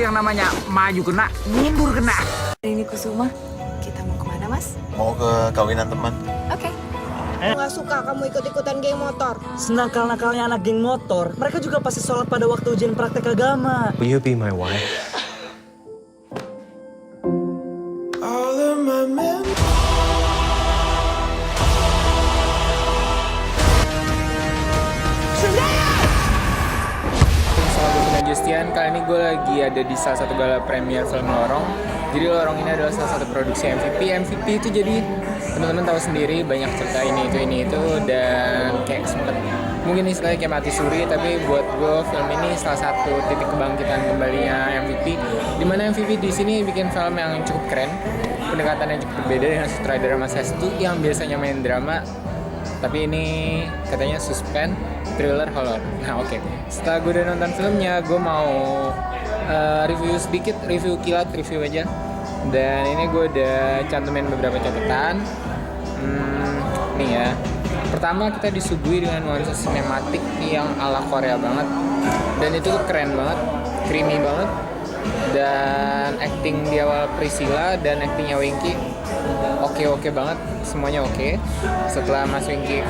yang namanya maju kena, mundur kena. Ini Kusuma, kita mau kemana mas? Mau ke kawinan teman. Oke. Nggak suka kamu ikut-ikutan geng motor. Senakal-nakalnya anak geng motor, mereka juga pasti sholat pada waktu ujian praktek agama. Will you be my wife? Justian, kali ini gue lagi ada di salah satu gala premier film Lorong. Jadi Lorong ini adalah salah satu produksi MVP. MVP itu jadi teman-teman tahu sendiri banyak cerita ini itu dan kayak sempet mungkin istilahnya kayak mati suri, tapi buat gue film ini salah satu titik kebangkitan kembalinya MVP. Dimana MVP di sini bikin film yang cukup keren, pendekatannya cukup berbeda dengan sutradara Mas Hestu yang biasanya main drama, tapi ini katanya suspense, thriller, horror. Nah oke. Setelah gue udah nonton filmnya, gue mau review sedikit, review kilat, review aja. Dan ini gue udah cantumin beberapa catatan. Nih ya. Pertama kita disuguhi dengan nuansa sinematik yang ala Korea banget. Dan itu tuh keren banget, creamy banget. Dan acting di awal Priscilla dan actingnya Winky oke banget, semuanya oke. Setelah Mas Winky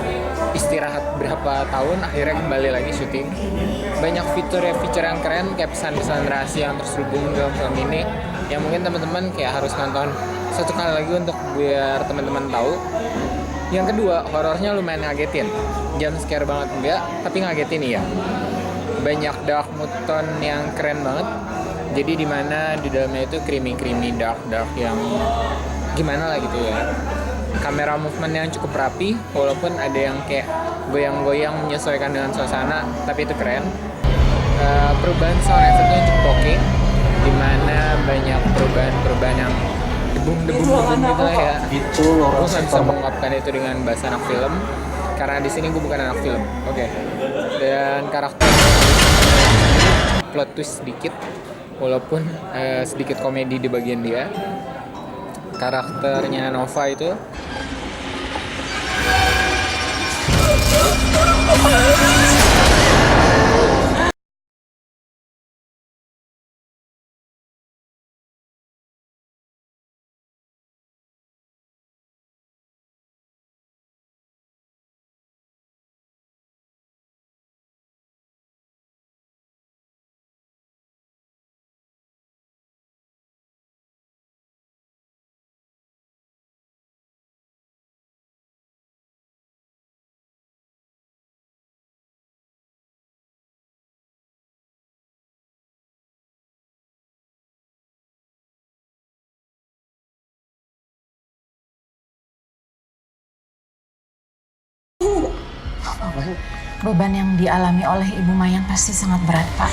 istirahat berapa tahun, akhirnya kembali lagi syuting. Banyak fitur yang keren, kayak pesan-pesan rahasia yang terselubung dalam film ini, yang mungkin teman-teman kayak harus nonton satu kali lagi untuk biar teman-teman tahu. Yang kedua, horornya lumayan ngagetin, jump scare banget enggak, tapi ngagetin iya. Banyak dark mood tone yang keren banget. Jadi dimana di dalamnya itu creamy dark yang gimana lah gitu ya. Kamera movement yang cukup rapi, walaupun ada yang kayak goyang-goyang menyesuaikan dengan suasana, tapi itu keren. Perubahan sound effect-nya cukup oke, dimana banyak perubahan yang debung gitu lah ya. Itu Gue nggak bisa mengungkapkan itu dengan bahasa anak film, karena di sini gue bukan anak film. Oke. Dan karakter plot twist sedikit, walaupun sedikit komedi di bagian dia. Karakternya Nova itu beban yang dialami oleh Ibu Mayang pasti sangat berat, Pak.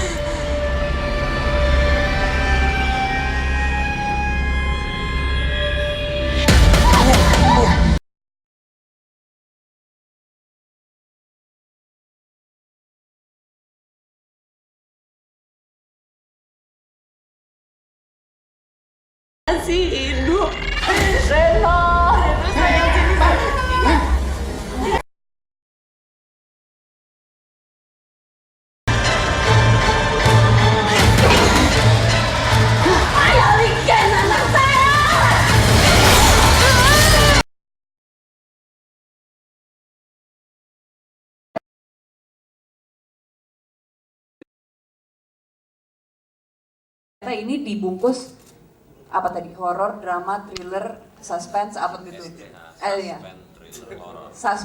Masih hidup. Reno sayang sini. Ini dibungkus apa tadi, horor, drama, thriller, suspense, apa gitu? Ya. Suspense.